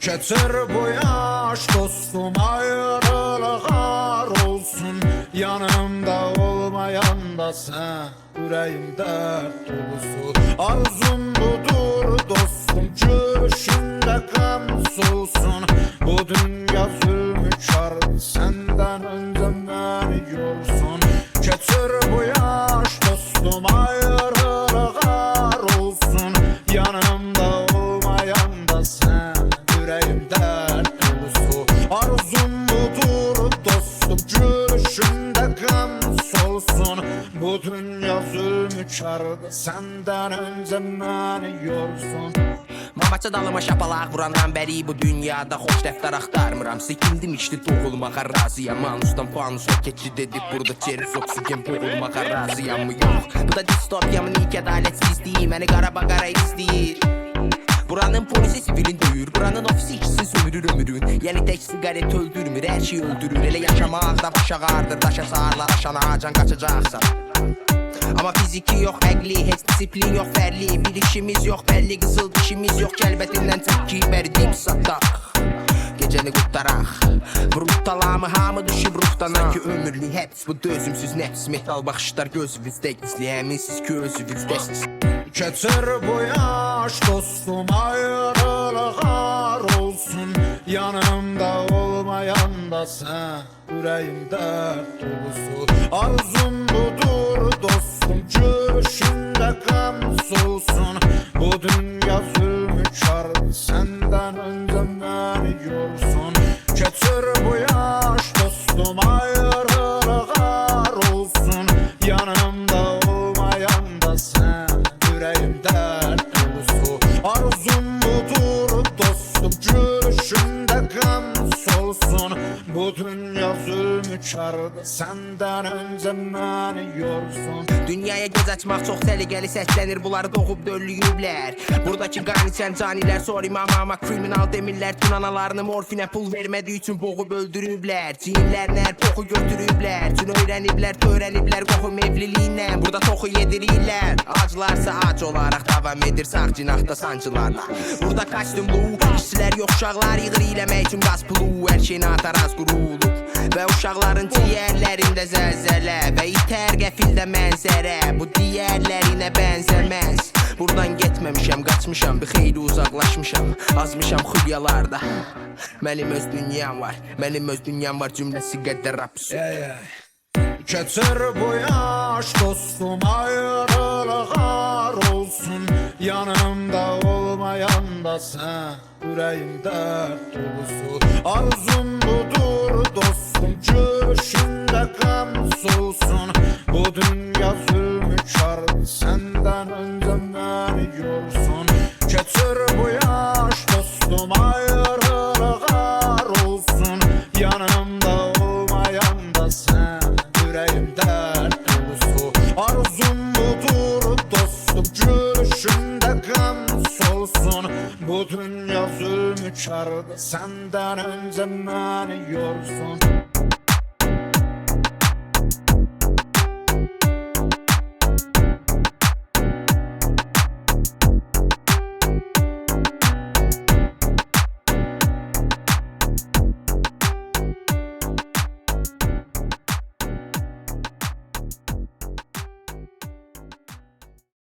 Keçir bu yaş dostum, ayrılığa olsun. Yanımda olmayan da sen, yüreğimde dolusu. Arzum budur dostum, gülüşünde kan soğusun. Bu dünya zulmü çağırdı, senden önce beni yorsun. Keçir bu yaş dostum, ayrılığa olsun. Yanımda olmayan da sen, yüreğimde dolusu. Arzum budur dostum, gülüşünde kan solsun. Bu dünya zulmü çağırdı, senden önce beni yorsun. Mamaça dalıma şapalaq vurandan bəri bu dünyada xoş dəftər axtarmıram. Sekindim içdi doğulmağa razıyam. Manusdan panusla keçid edib burada çeriz oksigen boğulmağa razıyam mı yox? Bu da distopiyamın ilk ədalətsizliyi, məni qara baqara izləyir. Buranın polisi sivilin döyür, buranın ofisi işçisi sömürür ömürün. Yəni tək sigaret öldürmür, hər şey öldürür. Elə yaşamaq da baş ağardır, daşa sağırlar aşan ağacan qaçacaqsan. Ama fiziki yok, əqli, heç disiplin yok, fərli. Bir işimiz yok, belli qızıl dişimiz yok. Kəlbətindən tepki verdim sataq, gecəni quttaraq. Vurub talamı hamı düşüb ruhdan. Sanki ömürlük həbs bu dözümsüz nəfs. Metal baxışlar gözünüzdə gizli, əminsiz ki özünüzdəsiz. Keçir bu yaş dostum, ayrılığa olsun. Yanımda olmayan da sen, yüreğimde dolusu. Arzum budur dostum, gülüşünde kan soğusun. Bu dünya zulmü çağırdı, senden önce beni yorsun. Keçir bu yaş dostum, ayrılığa olsun. Yanımda olmayan da sen, yüreğimde dolusu. Arzum budur dostum, gülüşünde kan solsun. Bu dünya zulmü çağırdı, senden önce beni yorsun. Dünyaya göz açmaq çox təhlükəli səslənir, bunları doğub döllüyüblər. Buradakı qan içən canilər, sorry mama kriminal demirlər. Tün analarını morfinə pul vermədiyi üçün boğub öldürüblər. Cinlərlər poxu götürüblər, tün öyrəniblər, törəniblər qohum evliliyinlə. Burada toxu yedirirlər, acılarsa ac olaraq davam edir sağ cinahda sancılarla. Burada kostyumlu işçilər yox, uşaqlar yığır eləmək üçün qaz pulu. Hər şey nataraz qurulub və uşaqların ciyərlərində zəlzələ və itər qəfildə mənzərə. Bu digərlərinə bənzəməz. Buradan getməmişəm, qaçmışam, bir xeyli uzaqlaşmışam. Azmışam xülyalarda. Mənim öz dünyam var, mənim öz dünyam var, cümləsi qədər absurd. Keçir bu yaş dostum, ayrılığa olsun. Yanımda olmayan da sen, yüreğimde dolusu. Arzum budur dostum, gülüşünde kan soğusun. Bu dünya zulmü çağırdı, senden önce beni yorsun. Keçir bu yaş dostum, ayrılığa olsun. Yanımda olmayan da sen, yüreğimde dolusu. Arzum budur dostum, gülüşünde kan solsun. Bu dünya zulmü çağırdı, senden önce beni yorsun.